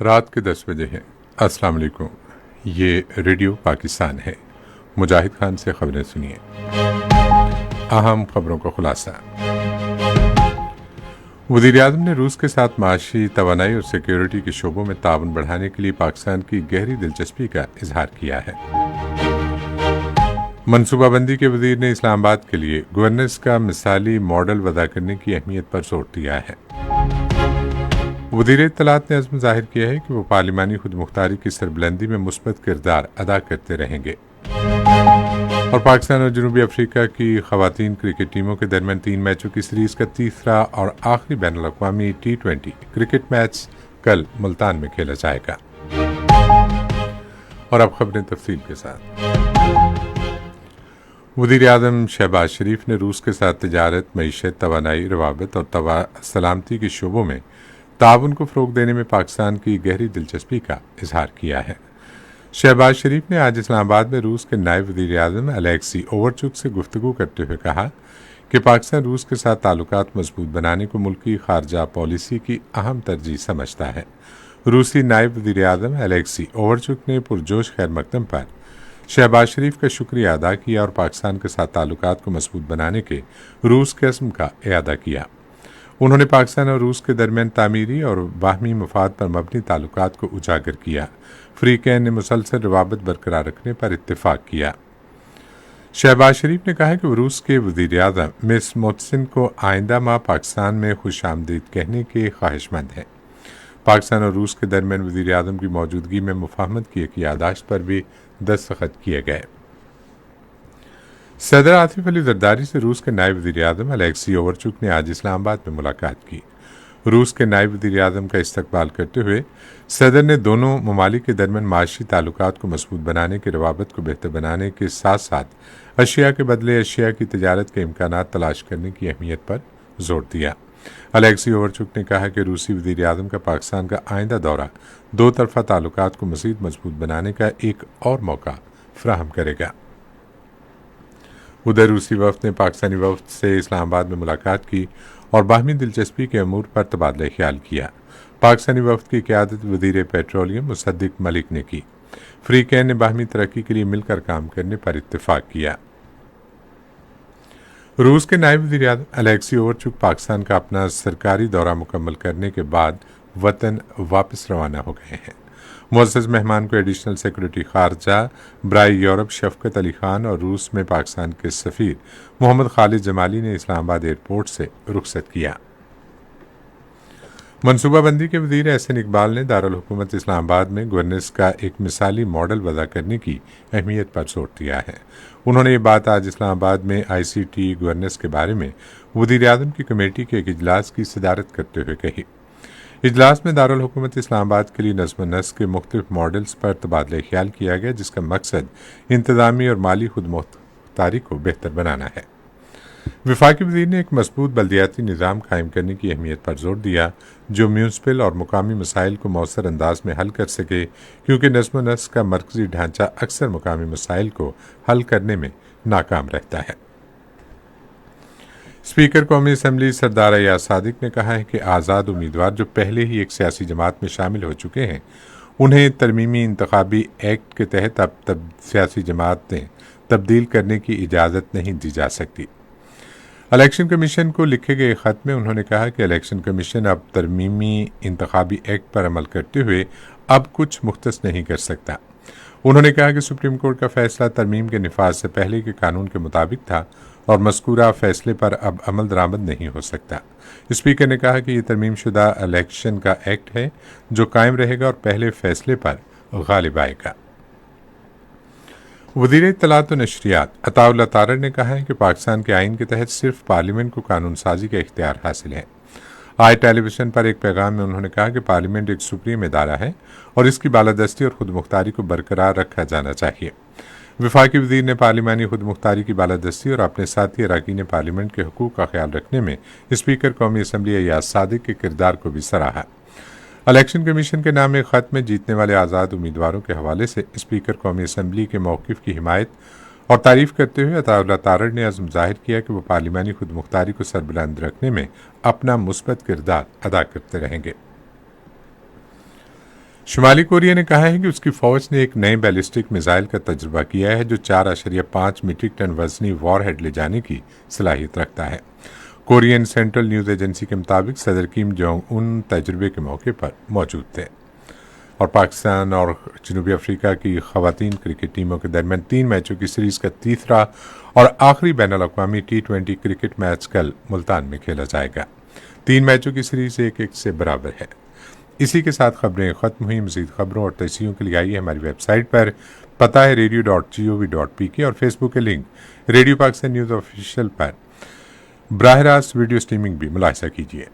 رات کے 10 بجے ہیں۔ السلام علیکم، یہ ریڈیو پاکستان ہے۔ مجاہد خان سے خبریں سنیے۔ اہم خبروں کا خلاصہ۔ وزیر اعظم نے روس کے ساتھ معاشی، توانائی اور سیکیورٹی کے شعبوں میں تعاون بڑھانے کے لیے پاکستان کی گہری دلچسپی کا اظہار کیا ہے۔ منصوبہ بندی کے وزیر نے اسلام آباد کے لیے گورننس کا مثالی ماڈل وضع کرنے کی اہمیت پر زور دیا ہے۔ وزیر اطلاعات نے عزم ظاہر کیا ہے کہ وہ پارلیمانی خود مختاری کی سربلندی میں مثبت کردار ادا کرتے رہیں گے۔ اور پاکستان اور جنوبی افریقہ کی خواتین کرکٹ ٹیموں کے درمیان 3 میچوں کی سیریز کا تیسرا اور آخری بین الاقوامی T20 کرکٹ میچ کل ملتان میں کھیلا جائے گا۔ اور اب خبریں تفصیل کے ساتھ۔ وزیر اعظم شہباز شریف نے روس کے ساتھ تجارت، معیشت، توانائی، روابط اور سلامتی کے شعبوں میں تعاون کو فروغ دینے میں پاکستان کی گہری دلچسپی کا اظہار کیا ہے۔ شہباز شریف نے آج اسلام آباد میں روس کے نائب وزیر اعظم الیکسی اوورچک سے گفتگو کرتے ہوئے کہا کہ پاکستان روس کے ساتھ تعلقات مضبوط بنانے کو ملکی خارجہ پالیسی کی اہم ترجیح سمجھتا ہے۔ روسی نائب وزیر اعظم الیکسی اوورچک نے پرجوش خیر مقدم پر شہباز شریف کا شکریہ ادا کیا اور پاکستان کے ساتھ تعلقات کو مضبوط بنانے کے روس کے عزم کا اعادہ کیا۔ انہوں نے پاکستان اور روس کے درمیان تعمیری اور باہمی مفاد پر مبنی تعلقات کو اجاگر کیا۔ فریقین نے مسلسل روابط برقرار رکھنے پر اتفاق کیا۔ شہباز شریف نے کہا کہ وہ روس کے وزیر اعظم مس محسن کو آئندہ ماہ پاکستان میں خوش آمدید کہنے کے خواہش مند ہیں۔ پاکستان اور روس کے درمیان وزیر اعظم کی موجودگی میں مفاہمت کی ایک یادداشت پر بھی دستخط کیے گئے۔ صدر آصف علی زرداری سے روس کے نائب وزیر اعظم الیکسی اوورچک نے آج اسلام آباد میں ملاقات کی۔ روس کے نائب وزیر اعظم کا استقبال کرتے ہوئے صدر نے دونوں ممالک کے درمیان معاشی تعلقات کو مضبوط بنانے کے روابط کو بہتر بنانے کے ساتھ ساتھ اشیاء کے بدلے اشیاء کی تجارت کے امکانات تلاش کرنے کی اہمیت پر زور دیا۔ الیکسی اوورچک نے کہا کہ روسی وزیر اعظم کا پاکستان کا آئندہ دورہ دو طرفہ تعلقات کو مزید مضبوط بنانے کا ایک اور موقع فراہم کرے گا۔ ادھر روسی وفد نے پاکستانی وفد سے اسلام آباد میں ملاقات کی اور باہمی دلچسپی کے امور پر تبادلہ خیال کیا۔ پاکستانی وفد کی قیادت وزیر پیٹرولیم مصدق ملک نے کی۔ فریقین نے باہمی ترقی کے لیے مل کر کام کرنے پر اتفاق کیا۔ روس کے نائب وزیر اعظم الیکسی اوورچک پاکستان کا اپنا سرکاری دورہ مکمل کرنے کے بعد وطن واپس روانہ ہو گئے ہیں۔ معزز مہمان کو ایڈیشنل سیکرٹری خارجہ برائے یورپ شفقت علی خان اور روس میں پاکستان کے سفیر محمد خالد جمالی نے اسلام آباد ایئرپورٹ سے رخصت کیا۔ منصوبہ بندی کے وزیر احسن اقبال نے دارالحکومت اسلام آباد میں گورننس کا ایک مثالی ماڈل وضع کرنے کی اہمیت پر زور دیا ہے۔ انہوں نے یہ بات آج اسلام آباد میں ICT گورننس کے بارے میں وزیر اعظم کی کمیٹی کے ایک اجلاس کی صدارت کرتے ہوئے کہی۔ اجلاس میں دارالحکومت اسلام آباد کے لیے نظم و نسق کے مختلف ماڈلز پر تبادلہ خیال کیا گیا، جس کا مقصد انتظامی اور مالی خود مختاری کو بہتر بنانا ہے۔ وفاقی وزیر نے ایک مضبوط بلدیاتی نظام قائم کرنے کی اہمیت پر زور دیا جو میونسپل اور مقامی مسائل کو مؤثر انداز میں حل کر سکے، کیونکہ نظم و نسق کا مرکزی ڈھانچہ اکثر مقامی مسائل کو حل کرنے میں ناکام رہتا ہے۔ اسپیکر قومی اسمبلی سردار ایاز صادق نے کہا ہے کہ آزاد امیدوار جو پہلے ہی ایک سیاسی جماعت میں شامل ہو چکے ہیں انہیں ترمیمی انتخابی ایکٹ کے تحت اب سیاسی جماعتیں تبدیل کرنے کی اجازت نہیں دی جا سکتی۔ الیکشن کمیشن کو لکھے گئے خط میں انہوں نے کہا کہ الیکشن کمیشن اب ترمیمی انتخابی ایکٹ پر عمل کرتے ہوئے اب کچھ مختص نہیں کر سکتا۔ انہوں نے کہا کہ سپریم کورٹ کا فیصلہ ترمیم کے نفاذ سے پہلے کے قانون کے مطابق تھا اور مذکورہ فیصلے پر اب عمل درآمد نہیں ہو سکتا۔ اسپیکر نے کہا کہ یہ ترمیم شدہ الیکشن کا ایکٹ ہے جو قائم رہے گا اور پہلے فیصلے پر غالب آئے گا۔ وزیر اطلاعات و نشریات عطاء اللہ تارڑ نے کہا ہے کہ پاکستان کے آئین کے تحت صرف پارلیمنٹ کو قانون سازی کا اختیار حاصل ہے۔ آج ٹیلی ویژن پر ایک پیغام میں انہوں نے کہا کہ پارلیمنٹ ایک سپریم ادارہ ہے اور اس کی بالادستی اور خود مختاری کو برقرار رکھا جانا چاہیے۔ وفاقی وزیر نے پارلیمانی خود مختاری کی بالادستی اور اپنے ساتھی اراکین پارلیمنٹ کے حقوق کا خیال رکھنے میں اسپیکر قومی اسمبلی ایاز صادق کے کردار کو بھی سراہا۔ الیکشن کمیشن کے نام ایک خط میں جیتنے والے آزاد امیدواروں کے حوالے سے اسپیکر قومی اسمبلی کے موقف کی حمایت اور تعریف کرتے ہوئے عطاء اللہ تارڑ نے عزم ظاہر کیا کہ وہ پارلیمانی خود مختاری کو سربلند رکھنے میں اپنا مثبت کردار ادا کرتے رہیں گے۔ شمالی کوریا نے کہا ہے کہ اس کی فوج نے ایک نئے بیلسٹک میزائل کا تجربہ کیا ہے جو 4.5 میٹرک ٹن وزنی وار ہیڈ لے جانے کی صلاحیت رکھتا ہے۔ کورین سینٹرل نیوز ایجنسی کے مطابق صدر کیم جونگ ان تجربے کے موقع پر موجود تھے۔ اور پاکستان اور جنوبی افریقہ کی خواتین کرکٹ ٹیموں کے درمیان 3 میچوں کی سیریز کا تیسرا اور آخری بین الاقوامی T20 کرکٹ میچ کل ملتان میں کھیلا جائے گا۔ 3 میچوں کی سیریز 1-1 سے برابر ہے۔ اسی کے ساتھ خبریں ختم ہوئی۔ مزید خبروں اور تجزیوں کے لیے آئیے ہماری ویب سائٹ پر، پتہ ہے radio.gov.pk اور فیس بک کے link Radio Pakistan News Official پر براہ راست ویڈیو سٹریمنگ بھی ملاحظہ کیجیے۔